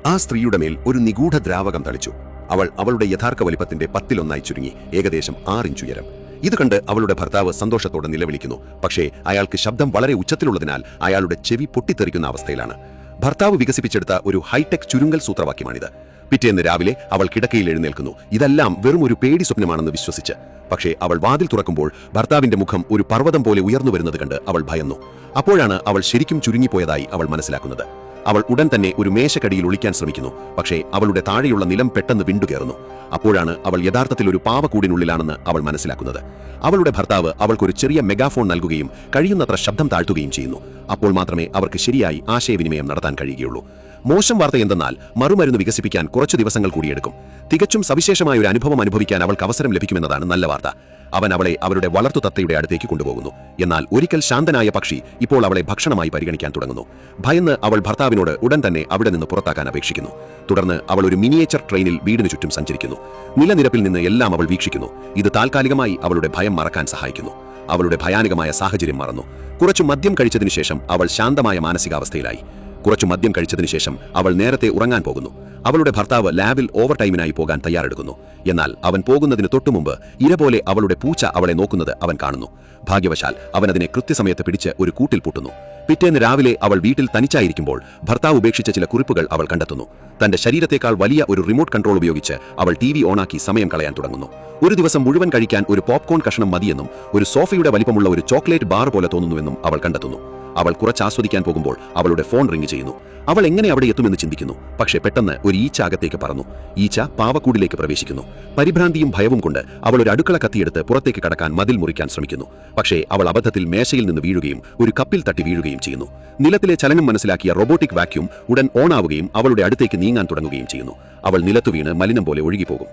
ആ സ്ത്രീയുടെ മേൽ ഒരു നിഗൂഢ ദ്രാവകം തളിച്ചു. അവൾ അവളുടെ യഥാർത്ഥ വലിപ്പത്തിന്റെ 10-1 ചുരുങ്ങി, ഏകദേശം 6 ഇഞ്ച് ഉയരം. ഇത് കണ്ട് അവളുടെ ഭർത്താവ് സന്തോഷത്തോടെ നിലവിളിക്കുന്നു. പക്ഷേ അയാൾക്ക് ശബ്ദം വളരെ ഉച്ചത്തിലുള്ളതിനാൽ അയാളുടെ ചെവി പൊട്ടിത്തെറിക്കുന്ന അവസ്ഥയിലാണ്. ഭർത്താവ് വികസിപ്പിച്ചെടുത്ത ഒരു ഹൈടെക് ചുരുങ്ങൽ സൂത്രവാക്യമാണിത്. പിറ്റേന്ന് രാവിലെ അവൾ കിടക്കയിൽ എഴുന്നേൽക്കുന്നു, ഇതെല്ലാം വെറും ഒരു പേടി സ്വപ്നമാണെന്ന് വിശ്വസിച്ച്. പക്ഷേ അവൾ വാതിൽ തുറക്കുമ്പോൾ ഭർത്താവിന്റെ മുഖം ഒരു പർവ്വതം പോലെ ഉയർന്നു വരുന്നത് കണ്ട് അവൾ ഭയന്നു. അപ്പോഴാണ് അവൾ ശരിക്കും ചുരുങ്ങിപ്പോയതായി അവൾ മനസ്സിലാക്കുന്നത്. അവൾ ഉടൻ തന്നെ ഒരു മേശക്കടിയിൽ ഒളിക്കാൻ ശ്രമിക്കുന്നു. പക്ഷേ അവളുടെ താഴെയുള്ള നിലം പെട്ടെന്ന് വിണ്ടുകയറുന്നു. അപ്പോഴാണ് അവൾ യഥാർത്ഥത്തിൽ ഒരു പാവക്കൂടിനുള്ളിലാണെന്ന് അവൾ മനസ്സിലാക്കുന്നത്. അവളുടെ ഭർത്താവ് അവൾക്കൊരു ചെറിയ മെഗാഫോൺ നൽകുകയും കഴിയുന്നത്ര ശബ്ദം താഴ്ത്തുകയും ചെയ്യുന്നു. അപ്പോൾ മാത്രമേ അവർക്ക് ശരിയായി ആശയവിനിമയം നടത്താൻ കഴിയുകയുള്ളൂ. മോശം വാർത്ത എന്തെന്നാൽ മറുമരുന്ന് വികസിപ്പിക്കാൻ കുറച്ചു ദിവസങ്ങൾ കൂടിയെടുക്കും. തികച്ചും സവിശേഷമായ ഒരു അനുഭവം അനുഭവിക്കാൻ അവൾക്ക് അവസരം ലഭിക്കുമെന്നതാണ് നല്ല വാർത്ത. അവൻ അവളെ അവരുടെ വളർത്തുതത്തയുടെ അടുത്തേക്ക് കൊണ്ടുപോകുന്നു. എന്നാൽ ഒരിക്കൽ ശാന്തനായ പക്ഷി ഇപ്പോൾ അവളെ ഭക്ഷണമായി പരിഗണിക്കാൻ തുടങ്ങുന്നു. ഭയന്ന് അവൾ ഭർത്താവിനോട് ഉടൻ തന്നെ അവിടെ നിന്ന് പുറത്താക്കാൻ അപേക്ഷിക്കുന്നു. തുടർന്ന് അവൾ ഒരു മിനിയേച്ചർ ട്രെയിനിൽ വീടിനു ചുറ്റും സഞ്ചരിക്കുന്നു. നിലനിരപ്പിൽ നിന്ന് എല്ലാം അവൾ വീക്ഷിക്കുന്നു. ഇത് താൽക്കാലികമായി അവളുടെ ഭയം മറക്കാൻ സഹായിക്കുന്നു. അവളുടെ ഭയാനകമായ സാഹചര്യം മറന്നു. കുറച്ചു മദ്യം കഴിച്ചതിനു ശേഷം അവൾ ശാന്തമായ മാനസികാവസ്ഥയിലായി. കുറച്ചു മദ്യം കഴിച്ചതിനു ശേഷം അവൾ നേരത്തെ ഉറങ്ങാൻ പോകുന്നു. അവളുടെ ഭർത്താവ് ലാബിൽ ഓവർ ടൈമിനായി പോകാൻ തയ്യാറെടുക്കുന്നു. എന്നാൽ അവൻ പോകുന്നതിന് തൊട്ടുമുമ്പ് ഇരപോലെ അവളുടെ പൂച്ച അവളെ നോക്കുന്നത് അവൻ കാണുന്നു. ഭാഗ്യവശാൽ അവൻ അതിനെ കൃത്യസമയത്ത് പിടിച്ച് ഒരു കൂട്ടിൽ പൂട്ടുന്നു. പിറ്റേന്ന് രാവിലെ അവൾ വീട്ടിൽ തനിച്ചായിരിക്കുമ്പോൾ ഭർത്താവ് ഉപേക്ഷിച്ച ചില കുറിപ്പുകൾ അവൾ കണ്ടെത്തുന്നു. തന്റെ ശരീരത്തേക്കാൾ വലിയ ഒരു റിമോട്ട് കൺട്രോൾ ഉപയോഗിച്ച് അവൾ TV ഓണാക്കി സമയം കളയാൻ തുടങ്ങുന്നു. ഒരു ദിവസം മുഴുവൻ കഴിക്കാൻ ഒരു പോപ്കോൺ കഷണം മതിയെന്നും ഒരു സോഫയുടെ വലിപ്പമുള്ള ഒരു ചോക്ലേറ്റ് ബാർ പോലെ തോന്നുന്നുവെന്നും അവൾ കണ്ടെത്തുന്നു. അവൾ കുറച്ച് ആസ്വദിക്കാൻ പോകുമ്പോൾ അവളുടെ ഫോൺ റിംഗ് ചെയ്യുന്നു. അവൾ എങ്ങനെ അവിടെ എത്തുമെന്ന് ചിന്തിക്കുന്നു. പക്ഷേ പെട്ടെന്ന് ഒരു ഈച്ച അകത്തേക്ക് പറന്നു. ഈച്ച പാവക്കൂടിലേക്ക് പ്രവേശിക്കുന്നു. പരിഭ്രാന്തിയും ഭയവും കൊണ്ട് അവൾ ഒരു അടുക്കള കത്തിയെടുത്ത് പുറത്തേക്ക് കടക്കാൻ മതിൽ മുറിക്കാൻ ശ്രമിക്കുന്നു. പക്ഷേ അവൾ അബദ്ധത്തിൽ മേശയിൽ നിന്ന് വീഴുകയും ഒരു കപ്പിൽ തട്ടി വീഴുകയും ചെയ്യുന്നു. നിലത്തിലെ ചലനം മനസ്സിലാക്കിയ റോബോട്ടിക് വാക്യൂം ഉടൻ ഓണാവുകയും അവളുടെ അടുത്തേക്ക് നീങ്ങാൻ തുടങ്ങുകയും ചെയ്യുന്നു. അവൾ നിലത്തു വീണ് മലിനം പോലെ ഒഴുകിപ്പോകും.